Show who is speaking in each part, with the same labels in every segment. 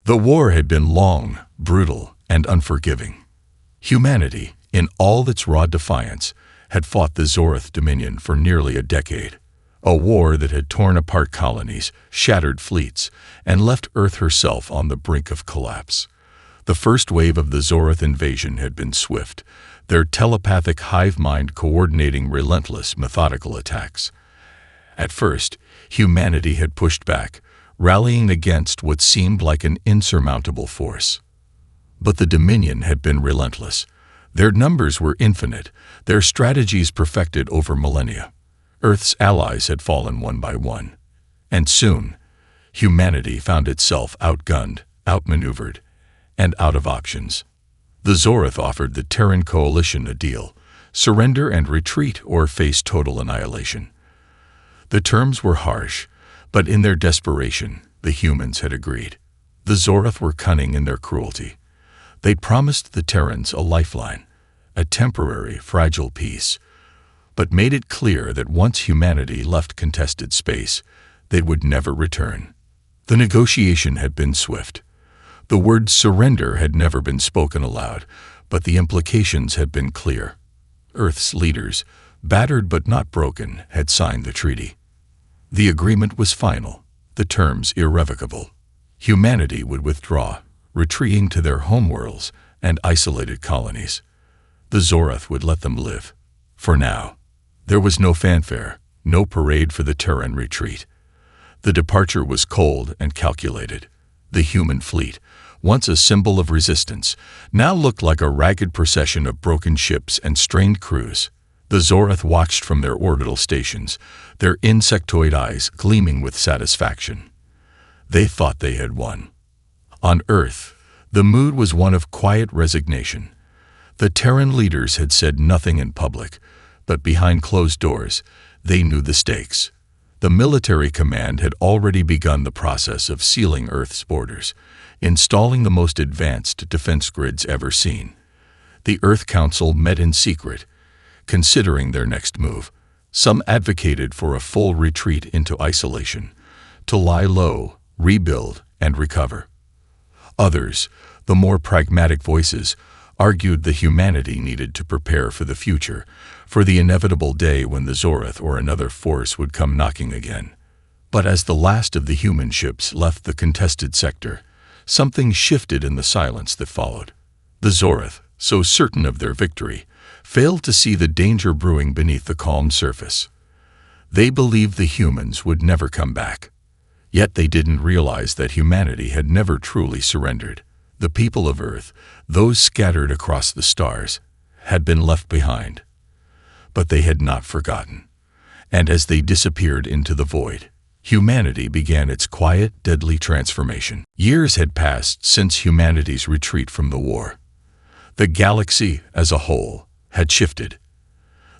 Speaker 1: The war had been long, brutal, and unforgiving. Humanity, in all its raw defiance, had fought the Zorath Dominion for nearly a decade. A war that had torn apart colonies, shattered fleets, and left Earth herself on the brink of collapse. The first wave of the Zorath invasion had been swift, their telepathic hive mind coordinating relentless, methodical attacks. At first, humanity had pushed back, rallying against what seemed like an insurmountable force. But the Dominion had been relentless. Their numbers were infinite, their strategies perfected over millennia. Earth's allies had fallen one by one. And soon, humanity found itself outgunned, outmaneuvered, and out of options. The Zorath offered the Terran coalition a deal: surrender and retreat or face total annihilation. The terms were harsh, but in their desperation, the humans had agreed. The Zorath were cunning in their cruelty. They promised the Terrans a lifeline, a temporary, fragile peace, but made it clear that once humanity left contested space, they would never return. The negotiation had been swift. The word surrender had never been spoken aloud, but the implications had been clear. Earth's leaders, battered but not broken, had signed the treaty. The agreement was final, the terms irrevocable. Humanity would withdraw, retreating to their homeworlds and isolated colonies. The Zorath would let them live. For now, there was no fanfare, no parade for the Terran retreat. The departure was cold and calculated. The human fleet, once a symbol of resistance, now looked like a ragged procession of broken ships and strained crews. The Zorath watched from their orbital stations, their insectoid eyes gleaming with satisfaction. They thought they had won. On Earth, the mood was one of quiet resignation. The Terran leaders had said nothing in public, but behind closed doors, they knew the stakes. The military command had already begun the process of sealing Earth's borders, installing the most advanced defense grids ever seen. The Earth Council met in secret, considering their next move. Some advocated for a full retreat into isolation, to lie low, rebuild, and recover. Others, the more pragmatic voices, argued that humanity needed to prepare for the future, for the inevitable day when the Zorath or another force would come knocking again. But as the last of the human ships left the contested sector, something shifted in the silence that followed. The Zorath, so certain of their victory, failed to see the danger brewing beneath the calm surface. They believed the humans would never come back. Yet they didn't realize that humanity had never truly surrendered. The people of Earth, those scattered across the stars, had been left behind. But they had not forgotten. And as they disappeared into the void, humanity began its quiet, deadly transformation. Years had passed since humanity's retreat from the war. The galaxy, as a whole, had shifted.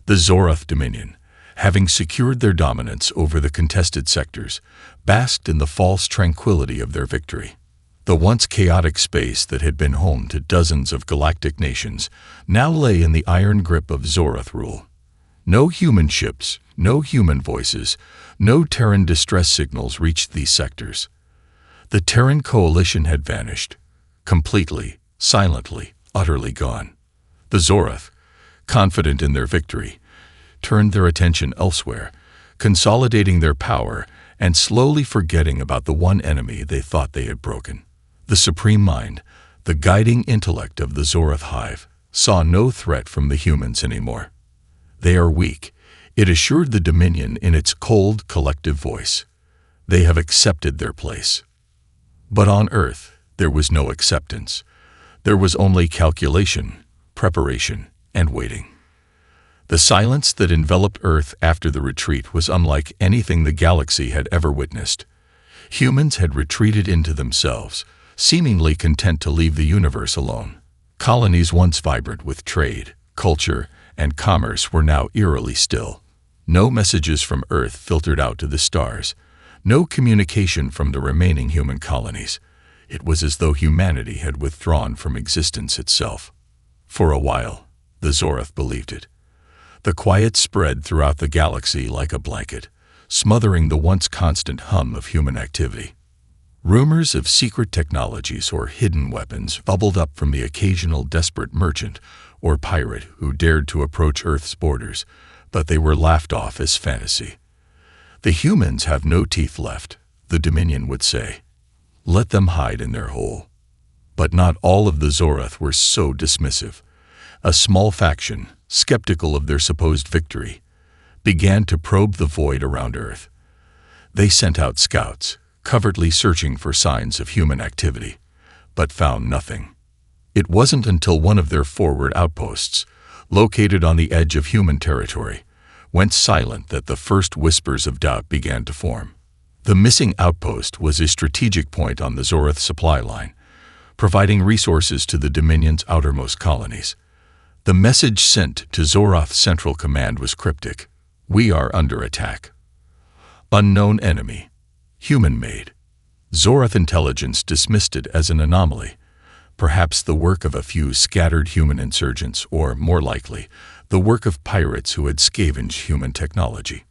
Speaker 1: The Zorath Dominion, having secured their dominance over the contested sectors, basked in the false tranquility of their victory. The once chaotic space that had been home to dozens of galactic nations now lay in the iron grip of Zorath rule. No human ships, no human voices, no Terran distress signals reached these sectors. The Terran coalition had vanished, completely, silently, utterly gone. The Zorath, confident in their victory, turned their attention elsewhere, consolidating their power and slowly forgetting about the one enemy they thought they had broken. The Supreme Mind, the guiding intellect of the Zorath Hive, saw no threat from the humans anymore. They are weak, it assured the Dominion in its cold, collective voice. They have accepted their place. But on Earth, there was no acceptance. There was only calculation, preparation, and waiting. The silence that enveloped Earth after the retreat was unlike anything the galaxy had ever witnessed. Humans had retreated into themselves, seemingly content to leave the universe alone. Colonies once vibrant with trade, culture, and commerce were now eerily still. No messages from Earth filtered out to the stars, no communication from the remaining human colonies. It was as though humanity had withdrawn from existence itself. For a while, the Zorath believed it. The quiet spread throughout the galaxy like a blanket, smothering the once constant hum of human activity. Rumors of secret technologies or hidden weapons bubbled up from the occasional desperate merchant or pirate who dared to approach Earth's borders, but they were laughed off as fantasy. "The humans have no teeth left," the Dominion would say. "Let them hide in their hole." But not all of the Zoroth were so dismissive. A small faction, skeptical of their supposed victory, began to probe the void around Earth. They sent out scouts, covertly searching for signs of human activity, but found nothing. It wasn't until one of their forward outposts, located on the edge of human territory, went silent that the first whispers of doubt began to form. The missing outpost was a strategic point on the Zoroth supply line, providing resources to the Dominion's outermost colonies. The message sent to Zoroth's Central Command was cryptic: "We are under attack." Unknown enemy. Human-made. Zoroth intelligence dismissed it as an anomaly, perhaps the work of a few scattered human insurgents, or, more likely, the work of pirates who had scavenged human technology.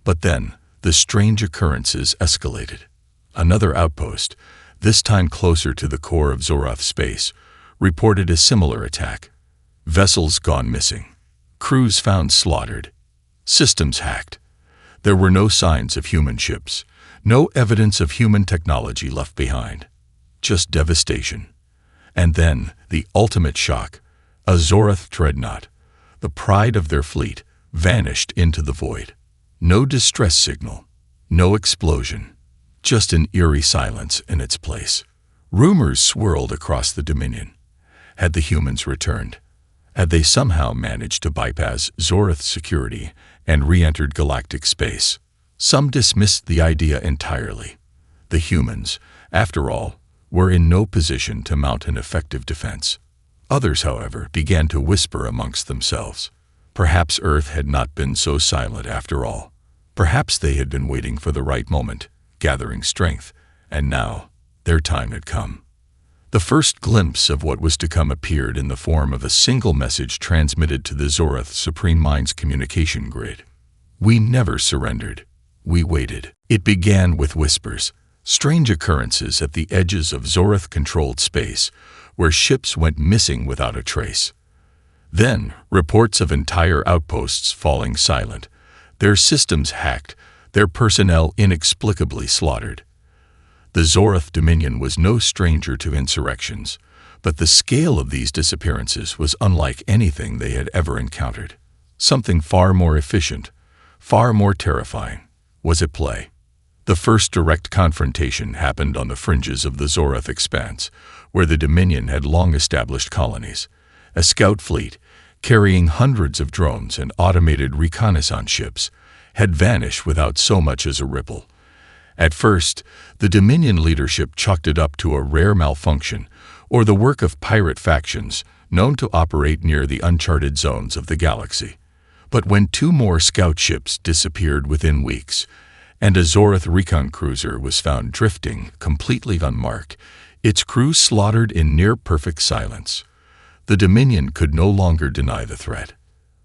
Speaker 1: But then, the strange occurrences escalated. Another outpost, this time closer to the core of Zoroth space, reported a similar attack. Vessels gone missing. Crews found slaughtered. Systems hacked. There were no signs of human ships, no evidence of human technology left behind. Just devastation. And then, the ultimate shock, a Zoroth dreadnought, the pride of their fleet, vanished into the void. No distress signal, no explosion, just an eerie silence in its place. Rumors swirled across the Dominion. Had the humans returned? Had they somehow managed to bypass Zoroth's security and re-entered galactic space? Some dismissed the idea entirely. The humans, after all, were in no position to mount an effective defense. Others, however, began to whisper amongst themselves. Perhaps Earth had not been so silent after all. Perhaps they had been waiting for the right moment, gathering strength, and now their time had come. The first glimpse of what was to come appeared in the form of a single message transmitted to the Zoroth Supreme Mind's communication grid. "We never surrendered. We waited." It began with whispers, strange occurrences at the edges of Zoroth-controlled space, where ships went missing without a trace. Then, reports of entire outposts falling silent, their systems hacked, their personnel inexplicably slaughtered. The Zoroth Dominion was no stranger to insurrections, but the scale of these disappearances was unlike anything they had ever encountered. Something far more efficient, far more terrifying, was at play. The first direct confrontation happened on the fringes of the Zoroth expanse, where the Dominion had long established colonies. A scout fleet, carrying hundreds of drones and automated reconnaissance ships, had vanished without so much as a ripple. At first, the Dominion leadership chalked it up to a rare malfunction, or the work of pirate factions known to operate near the uncharted zones of the galaxy. But when two more scout ships disappeared within weeks, and a Zoroth recon cruiser was found drifting, completely unmarked, its crew slaughtered in near-perfect silence, the Dominion could no longer deny the threat.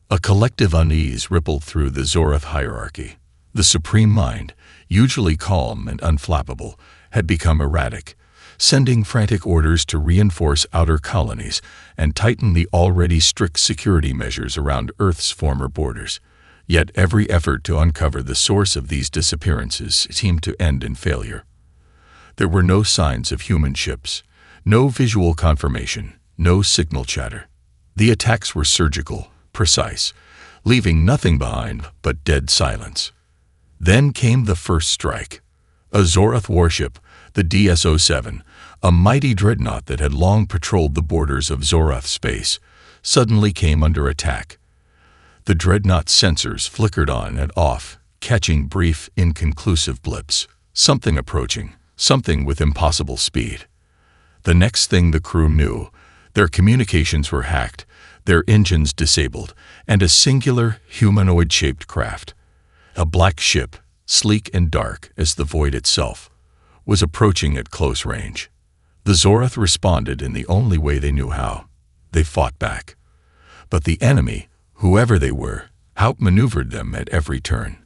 Speaker 1: A collective unease rippled through the Zoroth hierarchy. The Supreme Mind, usually calm and unflappable, had become erratic, sending frantic orders to reinforce outer colonies and tighten the already strict security measures around Earth's former borders. Yet every effort to uncover the source of these disappearances seemed to end in failure. There were no signs of human ships, no visual confirmation, no signal chatter. The attacks were surgical, precise, leaving nothing behind but dead silence. Then came the first strike. A Zoroth warship, the DS-07, a mighty dreadnought that had long patrolled the borders of Zoroth space, suddenly came under attack. The dreadnought's sensors flickered on and off, catching brief, inconclusive blips. Something approaching, something with impossible speed. The next thing the crew knew, their communications were hacked, their engines disabled, and a singular, humanoid-shaped craft, a black ship, sleek and dark as the void itself, was approaching at close range. The Zoroth responded in the only way they knew how. They fought back. But the enemy, whoever they were, outmaneuvered them at every turn.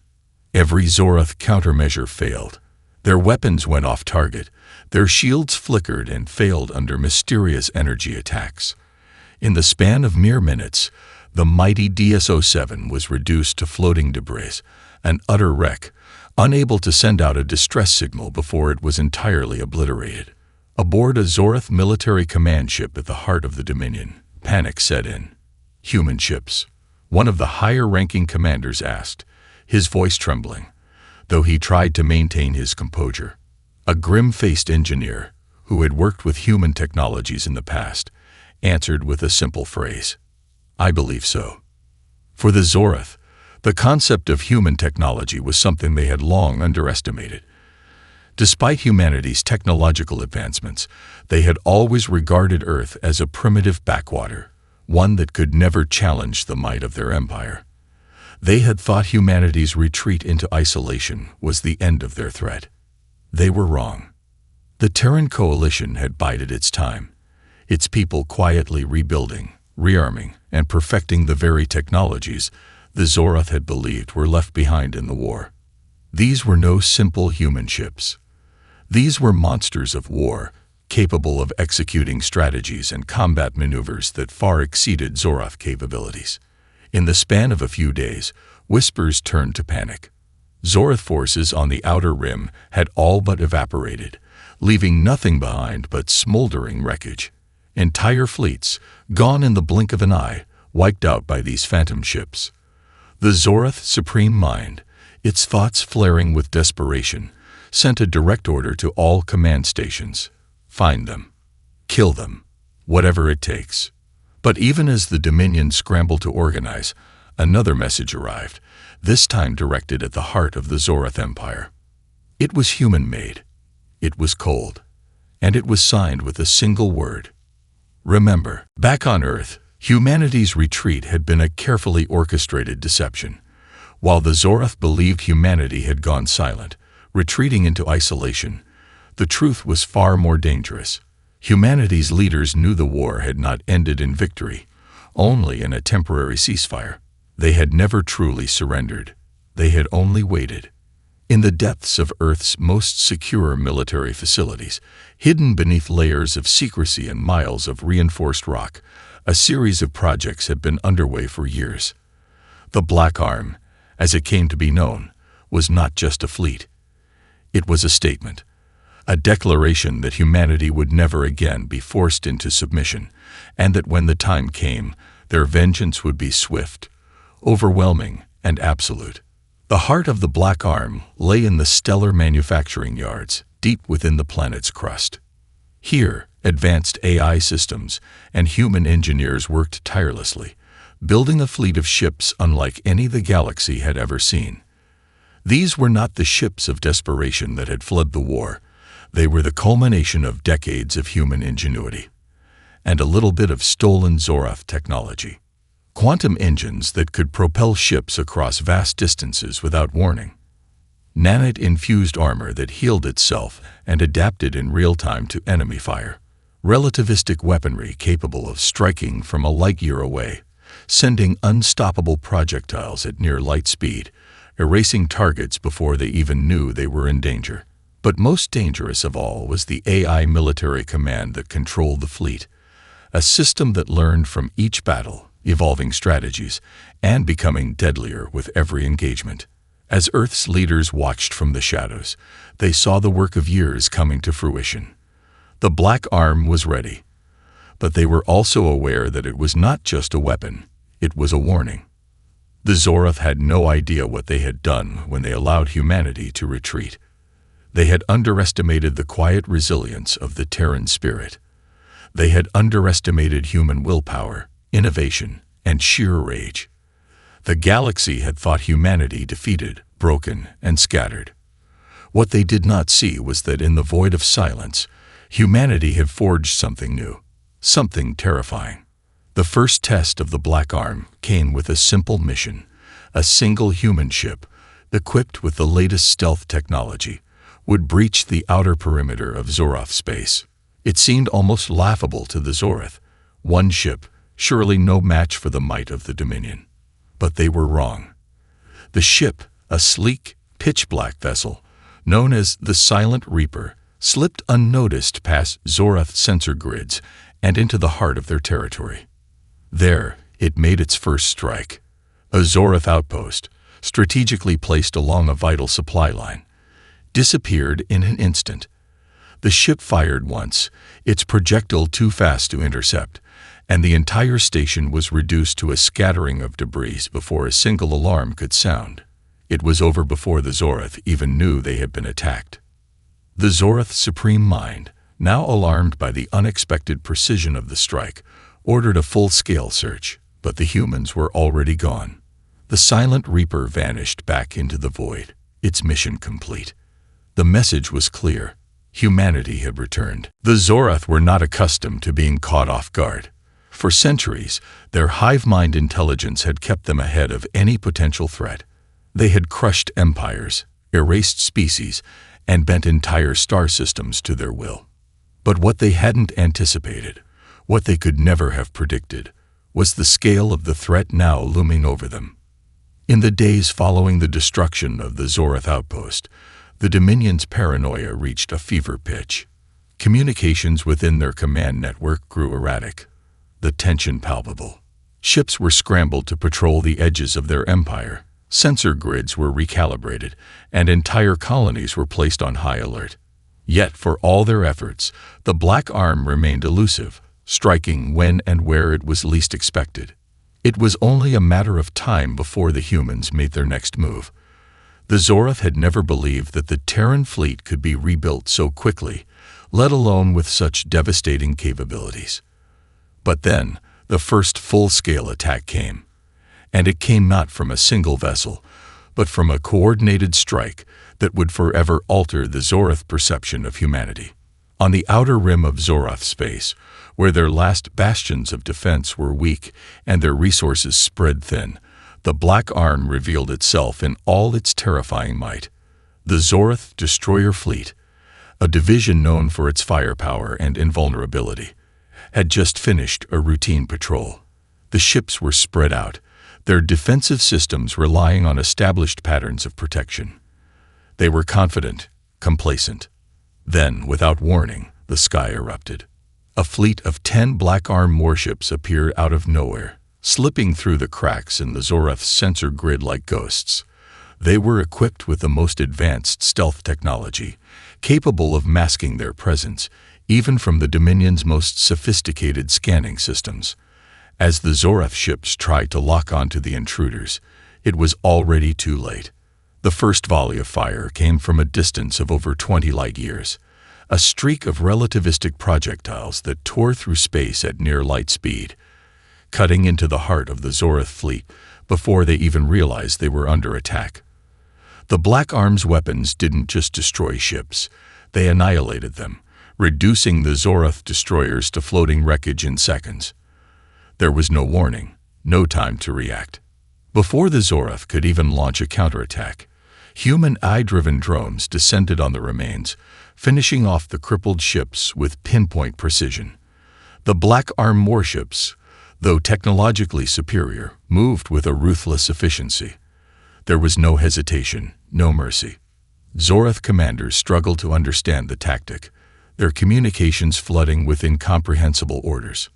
Speaker 1: Every Zoroth countermeasure failed. Their weapons went off target, Their shields flickered and failed under mysterious energy attacks. In the span of mere minutes, the mighty DS-07 was reduced to floating debris, an utter wreck, unable to send out a distress signal before it was entirely obliterated. Aboard a Zorath military command ship at the heart of the Dominion, panic set in. "Human ships?" one of the higher-ranking commanders asked, his voice trembling, though he tried to maintain his composure. A grim-faced engineer, who had worked with human technologies in the past, answered with a simple phrase, "I believe so." For the Zorath, the concept of human technology was something they had long underestimated. Despite humanity's technological advancements, they had always regarded Earth as a primitive backwater, one that could never challenge the might of their empire. They had thought humanity's retreat into isolation was the end of their threat. They were wrong. The Terran Coalition had bided its time, its people quietly rebuilding, rearming, and perfecting the very technologies the Zorath had believed were left behind in the war. These were no simple human ships. These were monsters of war, capable of executing strategies and combat maneuvers that far exceeded Zorath capabilities. In the span of a few days, whispers turned to panic. Zorath forces on the outer rim had all but evaporated, leaving nothing behind but smoldering wreckage. Entire fleets, gone in the blink of an eye, wiped out by these phantom ships. The Zorath Supreme Mind, its thoughts flaring with desperation, sent a direct order to all command stations. Find them. Kill them. Whatever it takes. But even as the Dominion scrambled to organize, another message arrived, this time directed at the heart of the Zorath Empire. It was human-made. It was cold. And it was signed with a single word. Remember. Back on Earth, humanity's retreat had been a carefully orchestrated deception. While the Zorath believed humanity had gone silent, retreating into isolation, the truth was far more dangerous. Humanity's leaders knew the war had not ended in victory, only in a temporary ceasefire. They had never truly surrendered. They had only waited. In the depths of Earth's most secure military facilities, hidden beneath layers of secrecy and miles of reinforced rock, a series of projects had been underway for years. The Black Arm, as it came to be known, was not just a fleet. It was a statement. A declaration that humanity would never again be forced into submission, and that when the time came, their vengeance would be swift, overwhelming, and absolute. The heart of the Black Arm lay in the stellar manufacturing yards, deep within the planet's crust. Here, advanced AI systems and human engineers worked tirelessly, building a fleet of ships unlike any the galaxy had ever seen. These were not the ships of desperation that had fled the war. They were the culmination of decades of human ingenuity and a little bit of stolen Zorath technology. Quantum engines that could propel ships across vast distances without warning. Nanite-infused armor that healed itself and adapted in real time to enemy fire. Relativistic weaponry capable of striking from a light year away, sending unstoppable projectiles at near light speed, erasing targets before they even knew they were in danger. But most dangerous of all was the AI military command that controlled the fleet, a system that learned from each battle, evolving strategies, and becoming deadlier with every engagement. As Earth's leaders watched from the shadows, they saw the work of years coming to fruition. The Black Arm was ready, but they were also aware that it was not just a weapon, it was a warning. The Zorath had no idea what they had done when they allowed humanity to retreat. They had underestimated the quiet resilience of the Terran spirit. They had underestimated human willpower, innovation, and sheer rage. The galaxy had thought humanity defeated, broken, and scattered. What they did not see was that in the void of silence, humanity had forged something new, something terrifying. The first test of the Black Arm came with a simple mission, a single human ship, equipped with the latest stealth technology, would breach the outer perimeter of Zorath space. It seemed almost laughable to the Zorath. One ship, surely no match for the might of the Dominion. But they were wrong. The ship, a sleek, pitch-black vessel, known as the Silent Reaper, slipped unnoticed past Zorath sensor grids and into the heart of their territory. There, it made its first strike. A Zorath outpost, strategically placed along a vital supply line, disappeared in an instant. The ship fired once, its projectile too fast to intercept, and the entire station was reduced to a scattering of debris before a single alarm could sound. It was over before the Zorath even knew they had been attacked. The Zorath Supreme Mind, now alarmed by the unexpected precision of the strike, ordered a full-scale search, but the humans were already gone. The Silent Reaper vanished back into the void, its mission complete. The message was clear. Humanity had returned. The Zorath were not accustomed to being caught off guard. For centuries, their hive-mind intelligence had kept them ahead of any potential threat. They had crushed empires, erased species, and bent entire star systems to their will. But what they hadn't anticipated, what they could never have predicted, was the scale of the threat now looming over them. In the days following the destruction of the Zorath outpost, the Dominion's paranoia reached a fever pitch. Communications within their command network grew erratic, the tension palpable. Ships were scrambled to patrol the edges of their empire. Sensor grids were recalibrated, and entire colonies were placed on high alert. Yet, for all their efforts, the Black Arm remained elusive, striking when and where it was least expected. It was only a matter of time before the humans made their next move. The Zorath had never believed that the Terran fleet could be rebuilt so quickly, let alone with such devastating capabilities. But then, the first full-scale attack came. And it came not from a single vessel, but from a coordinated strike that would forever alter the Zorath perception of humanity. On the outer rim of Zorath space, where their last bastions of defense were weak and their resources spread thin, the Black Arm revealed itself in all its terrifying might. The Zorath Destroyer Fleet, a division known for its firepower and invulnerability, had just finished a routine patrol. The ships were spread out, their defensive systems relying on established patterns of protection. They were confident, complacent. Then, without warning, the sky erupted. A fleet of 10 Black Arm warships appeared out of nowhere, slipping through the cracks in the Zorath's sensor grid like ghosts. They were equipped with the most advanced stealth technology, capable of masking their presence, even from the Dominion's most sophisticated scanning systems. As the Zorath ships tried to lock onto the intruders, it was already too late. The first volley of fire came from a distance of over 20 light-years, a streak of relativistic projectiles that tore through space at near light speed, cutting into the heart of the Zorath fleet before they even realized they were under attack. The Black Arm's weapons didn't just destroy ships, they annihilated them, reducing the Zorath destroyers to floating wreckage in seconds. There was no warning, no time to react. Before the Zorath could even launch a counterattack, human eye-driven drones descended on the remains, finishing off the crippled ships with pinpoint precision. The Black Arm warships, though technologically superior, moved with a ruthless efficiency. There was no hesitation, no mercy. Zorath commanders struggled to understand the tactic, their communications flooding with incomprehensible orders.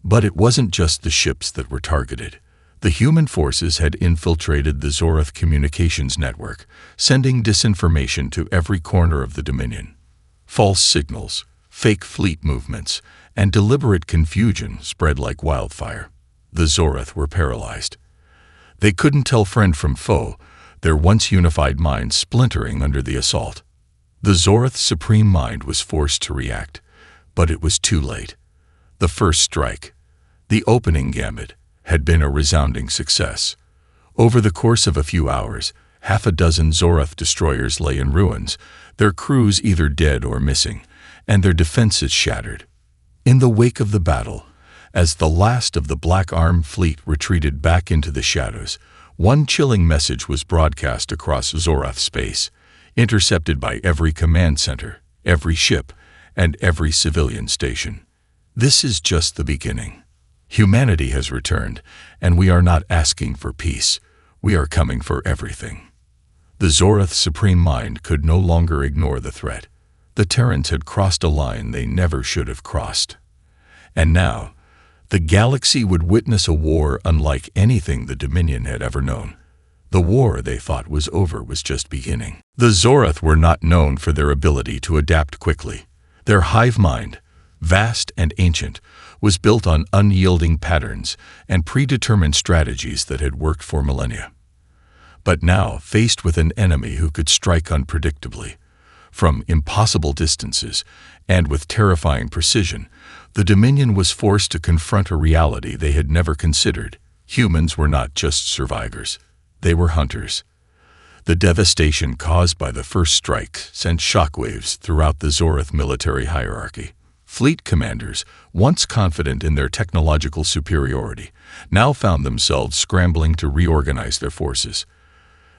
Speaker 1: But it wasn't just the ships that were targeted. The human forces had infiltrated the Zorath communications network, sending disinformation to every corner of the Dominion. False signals, fake fleet movements, and deliberate confusion spread like wildfire. The Zorath were paralyzed. They couldn't tell friend from foe, their once unified minds splintering under the assault. The Zorath's Supreme Mind was forced to react, but it was too late. The first strike, the opening gambit, had been a resounding success. Over the course of a few hours, 6 Zorath destroyers lay in ruins, their crews either dead or missing, and their defenses shattered. In the wake of the battle, as the last of the Black Arm fleet retreated back into the shadows, one chilling message was broadcast across Zorath space, intercepted by every command center, every ship, and every civilian station. This is just the beginning. Humanity has returned, and we are not asking for peace. We are coming for everything. The Zorath Supreme Mind could no longer ignore the threat. The Terrans had crossed a line they never should have crossed. And now, the galaxy would witness a war unlike anything the Dominion had ever known. The war they thought was over was just beginning. The Zorath were not known for their ability to adapt quickly. Their hive mind, vast and ancient, was built on unyielding patterns and predetermined strategies that had worked for millennia. But now, faced with an enemy who could strike unpredictably, from impossible distances, and with terrifying precision, the Dominion was forced to confront a reality they had never considered. Humans were not just survivors. They were hunters. The devastation caused by the first strike sent shockwaves throughout the Zorath military hierarchy. Fleet commanders, once confident in their technological superiority, now found themselves scrambling to reorganize their forces.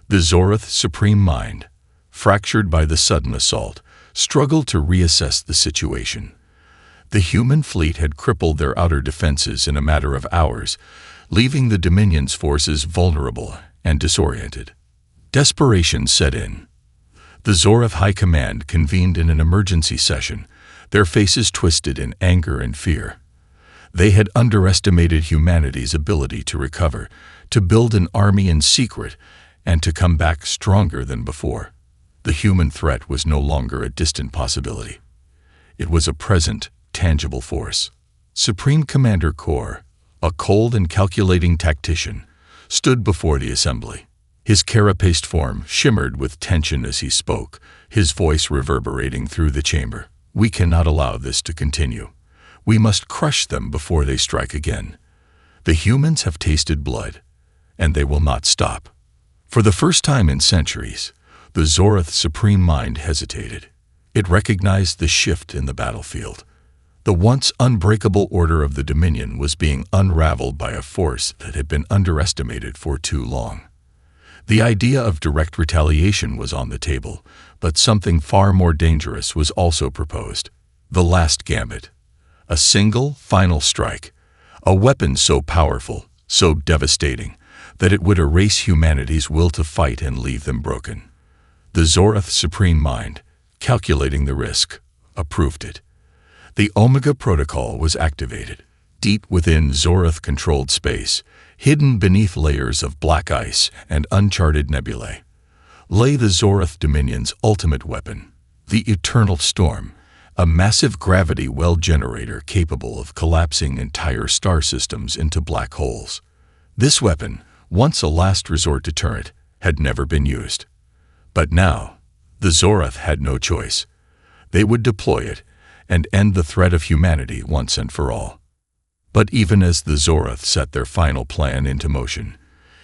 Speaker 1: The Zorath Supreme Mind, fractured by the sudden assault, struggled to reassess the situation. The human fleet had crippled their outer defenses in a matter of hours, leaving the Dominion's forces vulnerable and disoriented. Desperation set in. The Zorath High Command convened in an emergency session, their faces twisted in anger and fear. They had underestimated humanity's ability to recover, to build an army in secret, and to come back stronger than before. The human threat was no longer a distant possibility. It was a present, tangible force. Supreme Commander Kor, a cold and calculating tactician, stood before the assembly. His carapaced form shimmered with tension as he spoke, his voice reverberating through the chamber. "We cannot allow this to continue. We must crush them before they strike again. The humans have tasted blood, and they will not stop." For the first time in centuries, the Zorath Supreme Mind hesitated. It recognized the shift in the battlefield. The once unbreakable order of the Dominion was being unraveled by a force that had been underestimated for too long. The idea of direct retaliation was on the table, but something far more dangerous was also proposed. The last gambit. A single, final strike. A weapon so powerful, so devastating, that it would erase humanity's will to fight and leave them broken. The Zorath Supreme Mind, calculating the risk, approved it. The Omega Protocol was activated. Deep within Zorath-controlled space, hidden beneath layers of black ice and uncharted nebulae, lay the Zorath Dominion's ultimate weapon, the Eternal Storm, a massive gravity well generator capable of collapsing entire star systems into black holes. This weapon, once a last resort deterrent, had never been used. But now, the Zorath had no choice. They would deploy it and end the threat of humanity once and for all. But even as the Zorath set their final plan into motion,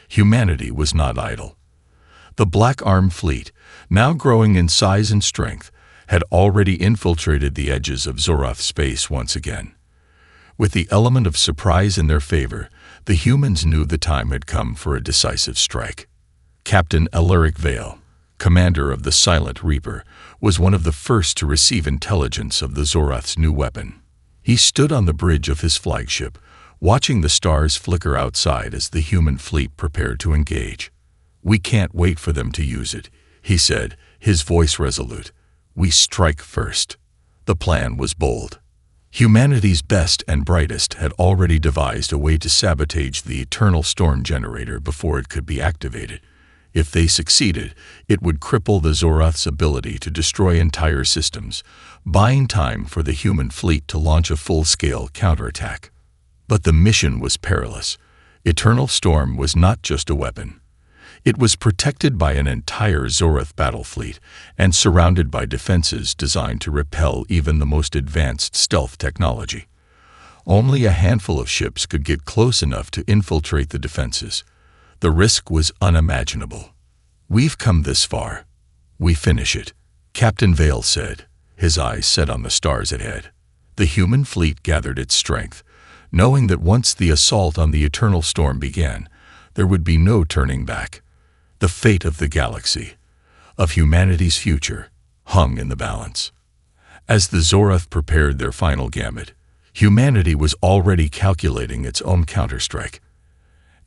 Speaker 1: humanity was not idle. The Black Arm Fleet, now growing in size and strength, had already infiltrated the edges of Zorath space once again. With the element of surprise in their favor, the humans knew the time had come for a decisive strike. Captain Alaric Vale, commander of the Silent Reaper, was one of the first to receive intelligence of the Zorath's new weapon. He stood on the bridge of his flagship, watching the stars flicker outside as the human fleet prepared to engage. "We can't wait for them to use it," he said, his voice resolute. "We strike first." The plan was bold. Humanity's best and brightest had already devised a way to sabotage the Eternal Storm generator before it could be activated. If they succeeded, it would cripple the Zorath's ability to destroy entire systems, buying time for the human fleet to launch a full-scale counterattack. But the mission was perilous. Eternal Storm was not just a weapon. It was protected by an entire Zorath battle fleet and surrounded by defenses designed to repel even the most advanced stealth technology. Only a handful of ships could get close enough to infiltrate the defenses. The risk was unimaginable. "We've come this far. We finish it," Captain Vale said, his eyes set on the stars ahead. The human fleet gathered its strength, knowing that once the assault on the Eternal Storm began, there would be no turning back. The fate of the galaxy, of humanity's future, hung in the balance. As the Zorath prepared their final gambit, humanity was already calculating its own counterstrike.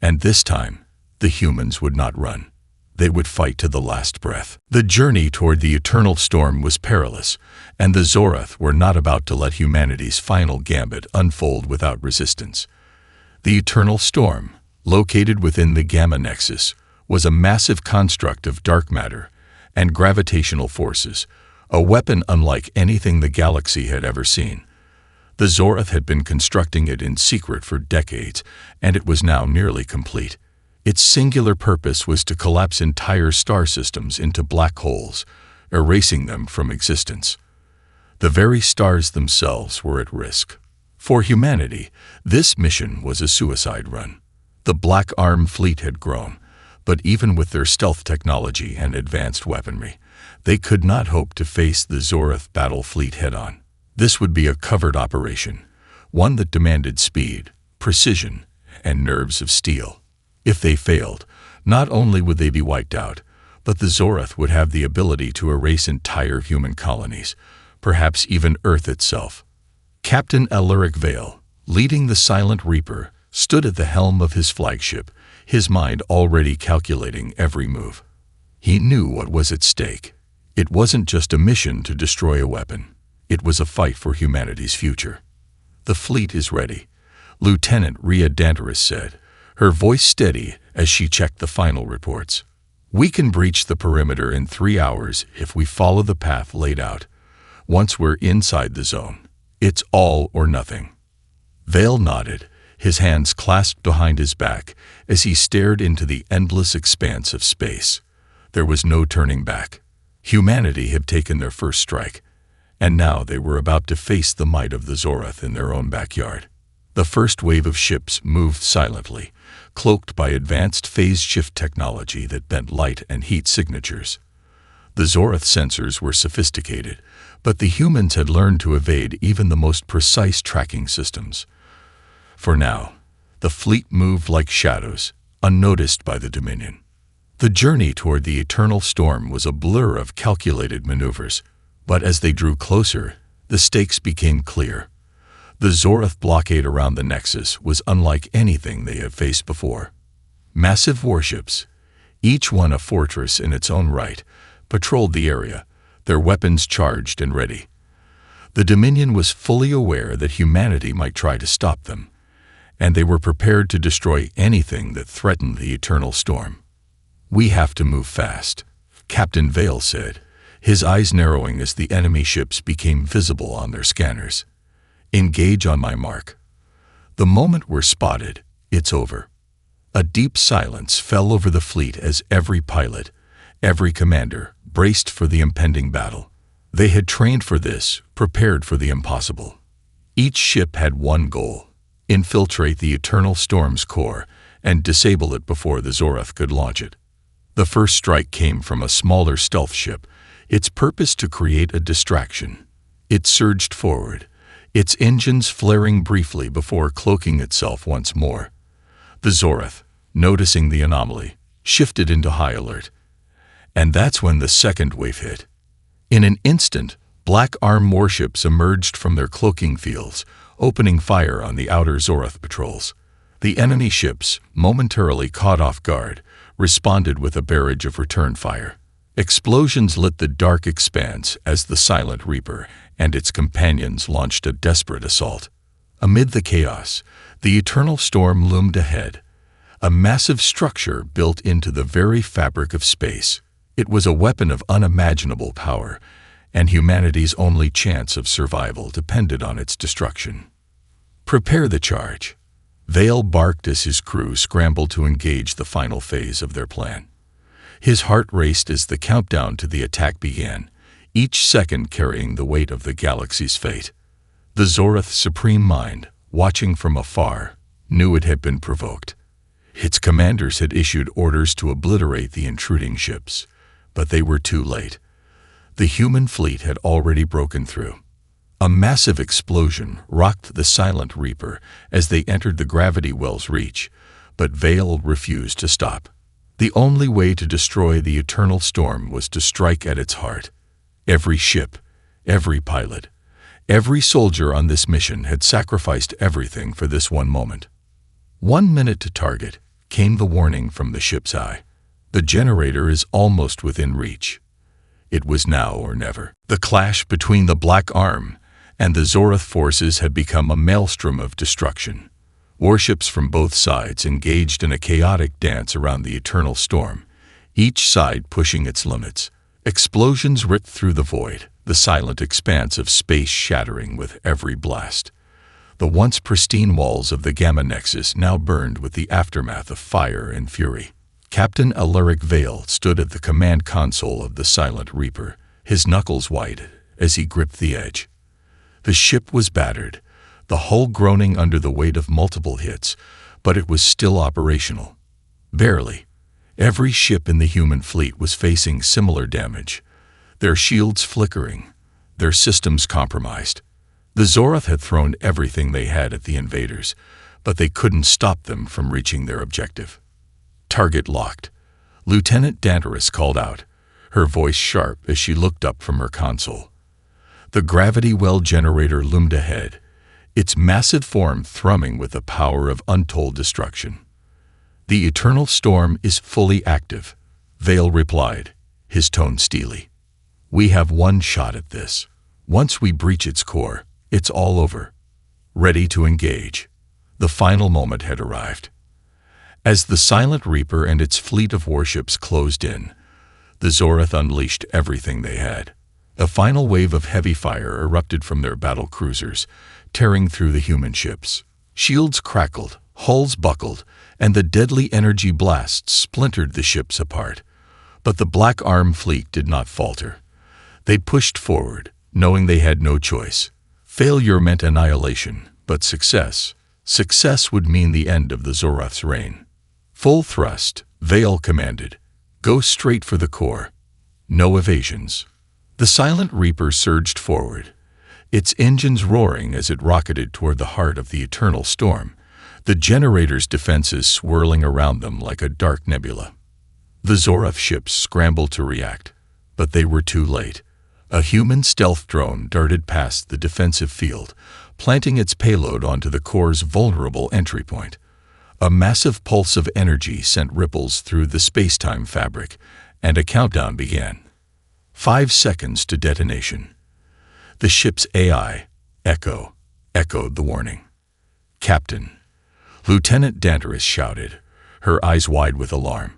Speaker 1: And this time, the humans would not run. They would fight to the last breath. The journey toward the eternal storm was perilous, and the Zorath were not about to let humanity's final gambit unfold without resistance. The eternal storm, located within the Gamma Nexus, was a massive construct of dark matter and gravitational forces, a weapon unlike anything the galaxy had ever seen. The Zorath had been constructing it in secret for decades, and it was now nearly complete. Its singular purpose was to collapse entire star systems into black holes, erasing them from existence. The very stars themselves were at risk. For humanity, this mission was a suicide run. The Black Arm fleet had grown, but even with their stealth technology and advanced weaponry, they could not hope to face the Zorath battle fleet head-on. This would be a covert operation, one that demanded speed, precision, and nerves of steel. If they failed, not only would they be wiped out, but the Zorath would have the ability to erase entire human colonies, perhaps even Earth itself. Captain Alaric Vale, leading the Silent Reaper, stood at the helm of his flagship, his mind already calculating every move. He knew what was at stake. It wasn't just a mission to destroy a weapon. It was a fight for humanity's future. "The fleet is ready," Lieutenant Rhea Dantaris said, her voice steady as she checked the final reports. "We can breach the perimeter in 3 hours if we follow the path laid out. Once we're inside the zone, it's all or nothing." Vale nodded, his hands clasped behind his back as he stared into the endless expanse of space. There was no turning back. Humanity had taken their first strike, and now they were about to face the might of the Zorath in their own backyard. The first wave of ships moved silently, cloaked by advanced phase shift technology that bent light and heat signatures. The Zorath sensors were sophisticated, but the humans had learned to evade even the most precise tracking systems. For now, the fleet moved like shadows, unnoticed by the Dominion. The journey toward the eternal storm was a blur of calculated maneuvers, but as they drew closer, the stakes became clear. The Zorath blockade around the Nexus was unlike anything they had faced before. Massive warships, each one a fortress in its own right, patrolled the area, their weapons charged and ready. The Dominion was fully aware that humanity might try to stop them, and they were prepared to destroy anything that threatened the eternal storm. "We have to move fast," Captain Vale said, his eyes narrowing as the enemy ships became visible on their scanners. "Engage on my mark. The moment we're spotted, it's over." A deep silence fell over the fleet as every pilot, every commander, braced for the impending battle. They had trained for this, prepared for the impossible. Each ship had one goal: infiltrate the eternal storm's core and disable it before the Zorath could launch it. The first strike came from a smaller stealth ship, its purpose to create a distraction. It surged forward, its engines flaring briefly before cloaking itself once more. The Zorath, noticing the anomaly, shifted into high alert. And that's when the second wave hit. In an instant, Black Arm warships emerged from their cloaking fields, opening fire on the outer Zorath patrols. The enemy ships, momentarily caught off guard, responded with a barrage of return fire. Explosions lit the dark expanse as the Silent Reaper and its companions launched a desperate assault. Amid the chaos, the eternal storm loomed ahead, a massive structure built into the very fabric of space. It was a weapon of unimaginable power, and humanity's only chance of survival depended on its destruction. "Prepare the charge," Vale barked as his crew scrambled to engage the final phase of their plan. His heart raced as the countdown to the attack began, each second carrying the weight of the galaxy's fate. The Zorath's supreme mind, watching from afar, knew it had been provoked. Its commanders had issued orders to obliterate the intruding ships, but they were too late. The human fleet had already broken through. A massive explosion rocked the Silent Reaper as they entered the gravity well's reach, but Vale refused to stop. The only way to destroy the eternal storm was to strike at its heart. Every ship, every pilot, every soldier on this mission had sacrificed everything for this one moment. 1 minute to target, came the warning from the ship's eye. The generator is almost within reach. It was now or never. The clash between the Black Arm and the Zoroth forces had become a maelstrom of destruction. Warships from both sides engaged in a chaotic dance around the eternal storm, each side pushing its limits. Explosions ripped through the void, the silent expanse of space shattering with every blast. The once pristine walls of the Gamma Nexus now burned with the aftermath of fire and fury. Captain Alaric Vale stood at the command console of the Silent Reaper, his knuckles white as he gripped the edge. The ship was battered, the hull groaning under the weight of multiple hits, but it was still operational. Barely. Every ship in the human fleet was facing similar damage, their shields flickering, their systems compromised. The Zoroth had thrown everything they had at the invaders, but they couldn't stop them from reaching their objective. Target locked. Lieutenant Danteris called out, her voice sharp as she looked up from her console. The gravity well generator loomed ahead, its massive form thrumming with the power of untold destruction. The eternal storm is fully active, Vale replied, his tone steely. We have one shot at this. Once we breach its core, it's all over. Ready to engage. The final moment had arrived. As the Silent Reaper and its fleet of warships closed in, the Zoroth unleashed everything they had. A final wave of heavy fire erupted from their battle cruisers, tearing through the human ships. Shields crackled, hulls buckled, and the deadly energy blasts splintered the ships apart. But the Black Arm fleet did not falter. They pushed forward, knowing they had no choice. Failure meant annihilation, but success would mean the end of the Zoroth's reign. Full thrust, Vale commanded. Go straight for the core. No evasions. The Silent Reaper surged forward, its engines roaring as it rocketed toward the heart of the eternal storm, the generator's defenses swirling around them like a dark nebula. The Zoroth ships scrambled to react, but they were too late. A human stealth drone darted past the defensive field, planting its payload onto the core's vulnerable entry point. A massive pulse of energy sent ripples through the space-time fabric, and a countdown began. 5 seconds to detonation. The ship's AI, echoed the warning. Captain, Lieutenant Danteris shouted, her eyes wide with alarm.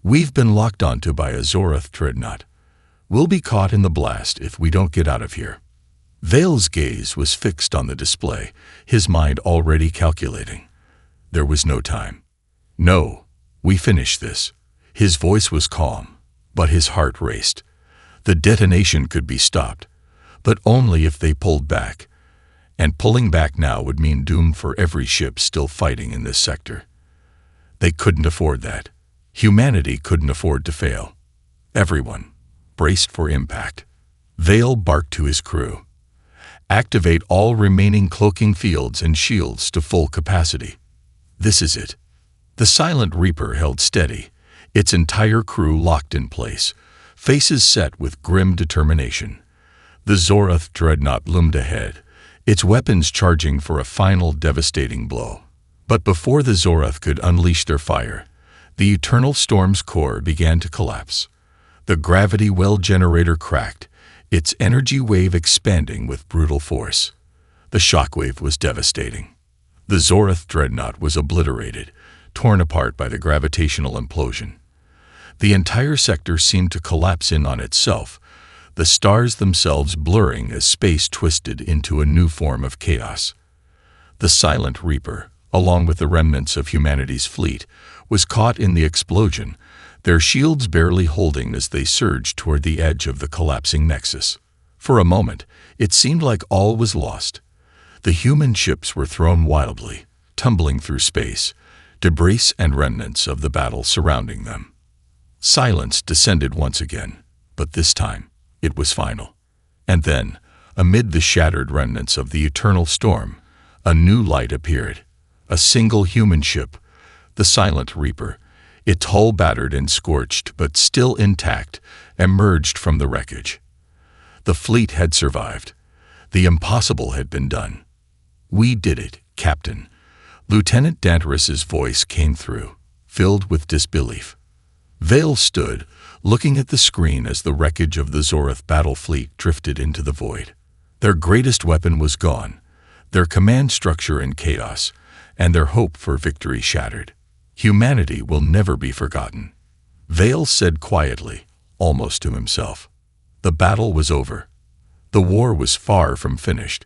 Speaker 1: We've been locked onto by a Zoroth dreadnought. We'll be caught in the blast if we don't get out of here. Vale's gaze was fixed on the display, his mind already calculating. There was no time. No, we finish this. His voice was calm, but his heart raced. The detonation could be stopped, but only if they pulled back. And pulling back now would mean doom for every ship still fighting in this sector. They couldn't afford that. Humanity couldn't afford to fail. Everyone braced for impact. Vale barked to his crew. Activate all remaining cloaking fields and shields to full capacity. This is it. The Silent Reaper held steady, its entire crew locked in place, faces set with grim determination. The Zoroth dreadnought loomed ahead, its weapons charging for a final devastating blow. But before the Zoroth could unleash their fire, the eternal storm's core began to collapse. The gravity well generator cracked, its energy wave expanding with brutal force. The shockwave was devastating. The Zoroth dreadnought was obliterated, torn apart by the gravitational implosion. The entire sector seemed to collapse in on itself, the stars themselves blurring as space twisted into a new form of chaos. The Silent Reaper, along with the remnants of humanity's fleet, was caught in the explosion, their shields barely holding as they surged toward the edge of the collapsing nexus. For a moment, it seemed like all was lost. The human ships were thrown wildly, tumbling through space, debris and remnants of the battle surrounding them. Silence descended once again, but this time it was final. And then, amid the shattered remnants of the eternal storm, a new light appeared. A single human ship, the Silent Reaper, its hull battered and scorched but still intact, emerged from the wreckage. The fleet had survived. The impossible had been done. We did it, Captain. Lieutenant Danteris's voice came through, filled with disbelief. Vale stood, looking at the screen as the wreckage of the Zorith battle fleet drifted into the void. Their greatest weapon was gone, their command structure in chaos, and their hope for victory shattered. Humanity will never be forgotten. Vale said quietly, almost to himself. The battle was over. The war was far from finished,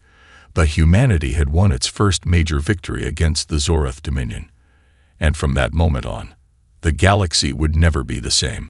Speaker 1: but humanity had won its first major victory against the Zorith Dominion. And from that moment on, the galaxy would never be the same.